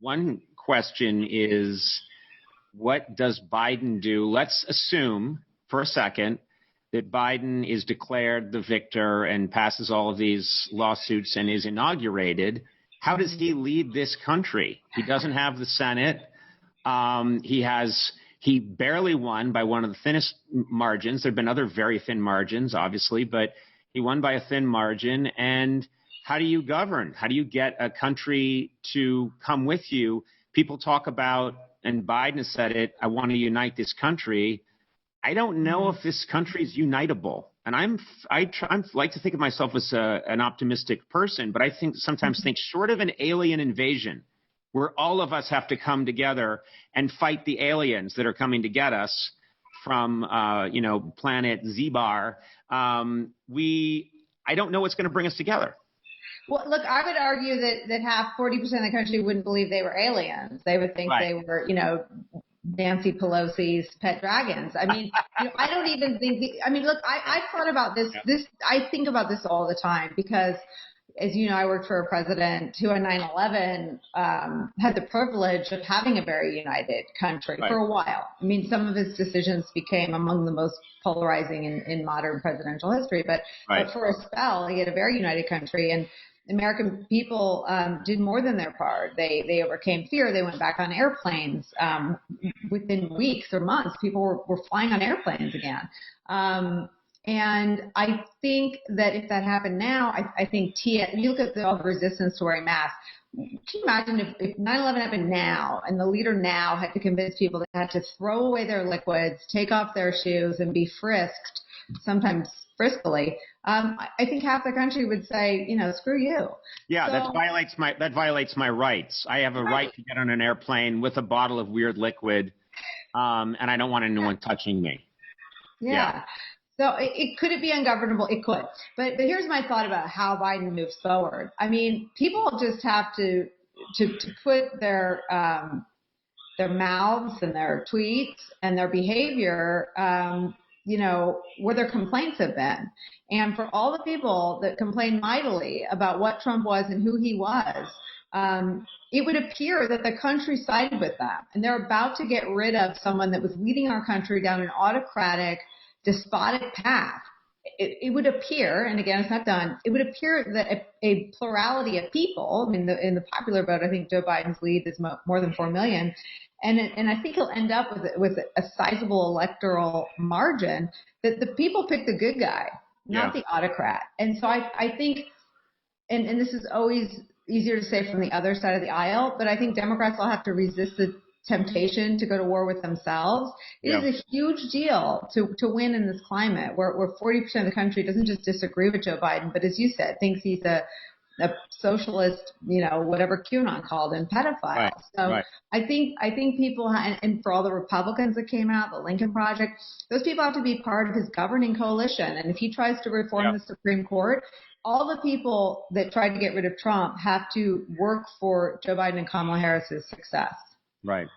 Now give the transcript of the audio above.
One question is, what does Biden do? Let's assume for a second that Biden is declared the victor and passes all of these lawsuits and is inaugurated. How does he lead this country? He doesn't have the Senate. He barely won by one of the thinnest margins. There have been other very thin margins, obviously, but he won by a thin margin. And how do you govern? How do you get a country to come with you? People talk about, and Biden has said it, I want to unite this country. I don't know if this country is unitable. And I like to think of myself as an optimistic person, but I sometimes think short of an alien invasion, where all of us have to come together and fight the aliens that are coming to get us from, planet Z-Bar. I don't know what's going to bring us together. Well, look, I would argue that 40% of the country wouldn't believe they were aliens. They would think they were, Nancy Pelosi's pet dragons. I mean, I don't even think look, I thought about this. I think about this all the time because, as you know, I worked for a president who on 9/11 had the privilege of having a very united country for a while. I mean, some of his decisions became among the most polarizing in modern presidential history, but for a spell, he had a very united country, and American people did more than their part. They overcame fear. They went back on airplanes within weeks or months. People were flying on airplanes again. And I think that if that happened now, I think you look at all the resistance to wearing masks. Can you imagine if 9/11 happened now and the leader now had to convince people they had to throw away their liquids, take off their shoes, and be frisked, sometimes friskily? I think half the country would say, screw you. Yeah, so, that violates my rights. I have a right to get on an airplane with a bottle of weird liquid, and I don't want anyone touching me. Yeah. So could it be ungovernable? It could. But here's my thought about how Biden moves forward. I mean, people just have to put their mouths and their tweets and their behavior, where their complaints have been. And for all the people that complain mightily about what Trump was and who he was, it would appear that the country sided with them. And they're about to get rid of someone that was leading our country down an autocratic, despotic path. It would appear, and again, it's not done, it would appear that a plurality of people, I mean, in the popular vote, I think Joe Biden's lead is more than 4 million. And I think he'll end up with a sizable electoral margin that the people pick the good guy, not the autocrat. And so I think, and this is always easier to say from the other side of the aisle, but I think Democrats will have to resist the temptation to go to war with themselves. It is a huge deal to win in this climate where 40% of the country doesn't just disagree with Joe Biden, but as you said, thinks he's a socialist, whatever QAnon called him, pedophile. I think people, and for all the Republicans that came out, the Lincoln Project, those people have to be part of his governing coalition. And if he tries to reform the Supreme Court, all the people that tried to get rid of Trump have to work for Joe Biden and Kamala Harris's success. Right.